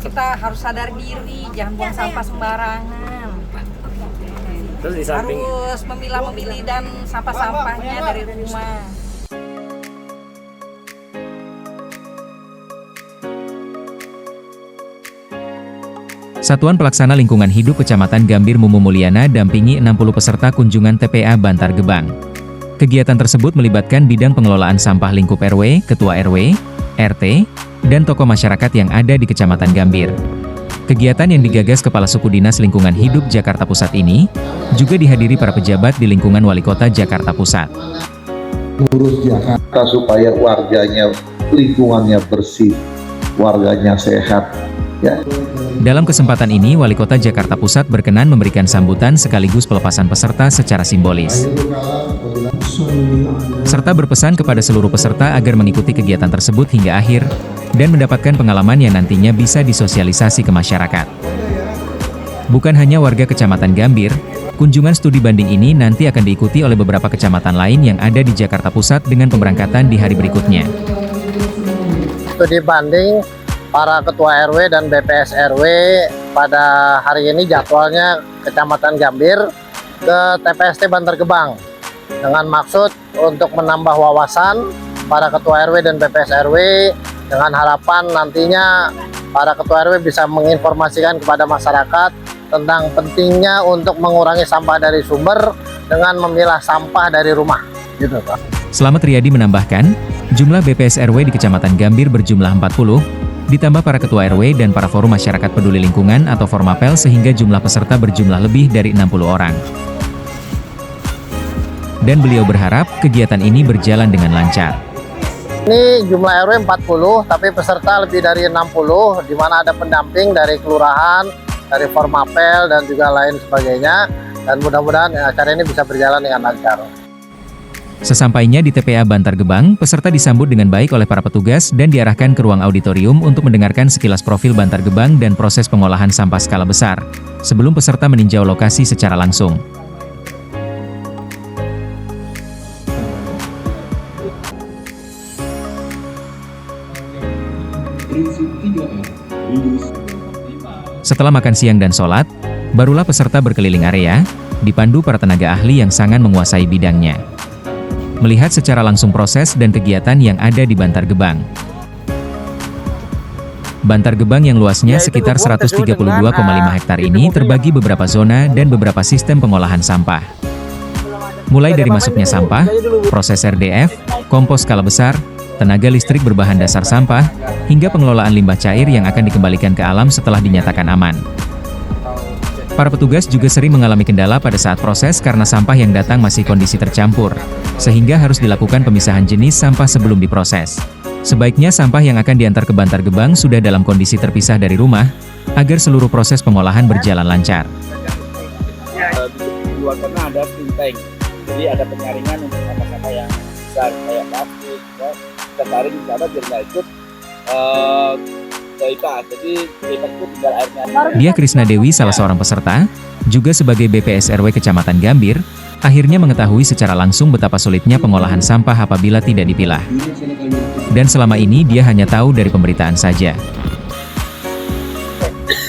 kita harus sadar diri, jangan buang sampah sembarangan. Terus di samping Harus memilah-memilih dan sampah-sampahnya dari rumah. Satuan Pelaksana Lingkungan Hidup Kecamatan Gambir Mumu Mulyana dampingi 60 peserta kunjungan TPA Bantar Gebang. Kegiatan tersebut melibatkan bidang pengelolaan sampah lingkup RW, ketua RW, RT, dan tokoh masyarakat yang ada di Kecamatan Gambir. Kegiatan yang digagas Kepala Suku Dinas Lingkungan Hidup Jakarta Pusat ini juga dihadiri para pejabat di lingkungan Wali Kota Jakarta Pusat. Urus Jakarta supaya warganya, lingkungannya bersih, warganya sehat. Ya. Dalam kesempatan ini, Wali Kota Jakarta Pusat berkenan memberikan sambutan sekaligus pelepasan peserta secara simbolis. Serta berpesan kepada seluruh peserta agar mengikuti kegiatan tersebut hingga akhir, dan mendapatkan pengalaman yang nantinya bisa disosialisasi ke masyarakat. Bukan hanya warga Kecamatan Gambir, kunjungan studi banding ini nanti akan diikuti oleh beberapa kecamatan lain yang ada di Jakarta Pusat dengan pemberangkatan di hari berikutnya. Studi banding para ketua RW dan BPS RW pada hari ini jadwalnya Kecamatan Gambir ke TPST Bantar Gebang dengan maksud untuk menambah wawasan para ketua RW dan BPS RW dengan harapan nantinya para ketua RW bisa menginformasikan kepada masyarakat tentang pentingnya untuk mengurangi sampah dari sumber dengan memilah sampah dari rumah, gitu Pak. Slamet Riyadi menambahkan, jumlah BPS RW di Kecamatan Gambir berjumlah 40, ditambah para ketua RW dan para forum masyarakat peduli lingkungan atau Formapel sehingga jumlah peserta berjumlah lebih dari 60 orang. Dan beliau berharap kegiatan ini berjalan dengan lancar. Ini jumlah RW 40, tapi peserta lebih dari 60, di mana ada pendamping dari kelurahan, dari Formapel, dan juga lain sebagainya. Dan mudah-mudahan acara ini bisa berjalan dengan lancar. Sesampainya di TPA Bantar Gebang, peserta disambut dengan baik oleh para petugas dan diarahkan ke ruang auditorium untuk mendengarkan sekilas profil Bantar Gebang dan proses pengolahan sampah skala besar, sebelum peserta meninjau lokasi secara langsung. Setelah makan siang dan sholat, barulah peserta berkeliling area, dipandu para tenaga ahli yang sangat menguasai bidangnya. Melihat secara langsung proses dan kegiatan yang ada di Bantar Gebang. Bantar Gebang yang luasnya sekitar 132,5 hektar ini terbagi beberapa zona dan beberapa sistem pengolahan sampah. Mulai dari masuknya sampah, proses RDF, kompos skala besar, tenaga listrik berbahan dasar sampah, hingga pengelolaan limbah cair yang akan dikembalikan ke alam setelah dinyatakan aman. Para petugas juga sering mengalami kendala pada saat proses karena sampah yang datang masih kondisi tercampur, sehingga harus dilakukan pemisahan jenis sampah sebelum diproses. Sebaiknya sampah yang akan diantar ke Bantar Gebang sudah dalam kondisi terpisah dari rumah, agar seluruh proses pengolahan berjalan lancar. di luar sana ada tank, jadi ada penyaringan untuk sampah-sampah yang besar kayak plastik, ya. Kita tarik di sana biar nggak ikut jadi itu tinggal airnya. Dia Krisna Dewi, salah seorang peserta, juga sebagai BPS RW Kecamatan Gambir, akhirnya mengetahui secara langsung betapa sulitnya pengolahan sampah apabila tidak dipilah. Dan selama ini dia hanya tahu dari pemberitaan saja.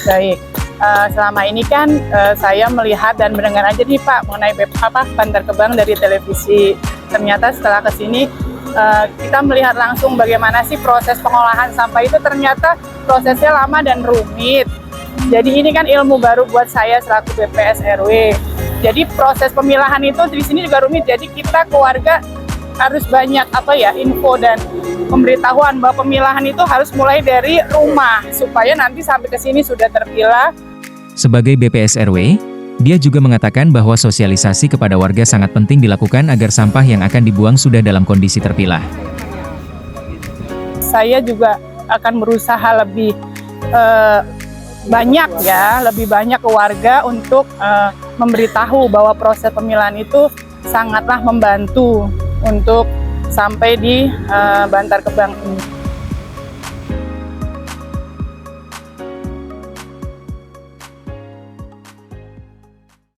Baik, selama ini kan saya melihat dan mendengar aja nih Pak mengenai Bantar Gebang dari televisi. Ternyata setelah kesini kita melihat langsung bagaimana sih proses pengolahan sampah itu, ternyata prosesnya lama dan rumit. Jadi ini kan ilmu baru buat saya selaku BPS RW. Jadi proses pemilahan itu di sini juga rumit. Jadi kita keluarga harus banyak info dan pemberitahuan bahwa pemilahan itu harus mulai dari rumah supaya nanti sampai ke sini sudah terpilah. Sebagai BPS RW, dia juga mengatakan bahwa sosialisasi kepada warga sangat penting dilakukan agar sampah yang akan dibuang sudah dalam kondisi terpilah. Saya juga akan berusaha lebih lebih banyak ke warga untuk memberitahu bahwa proses pemilahan itu sangatlah membantu untuk sampai di Bantar Gebang ini.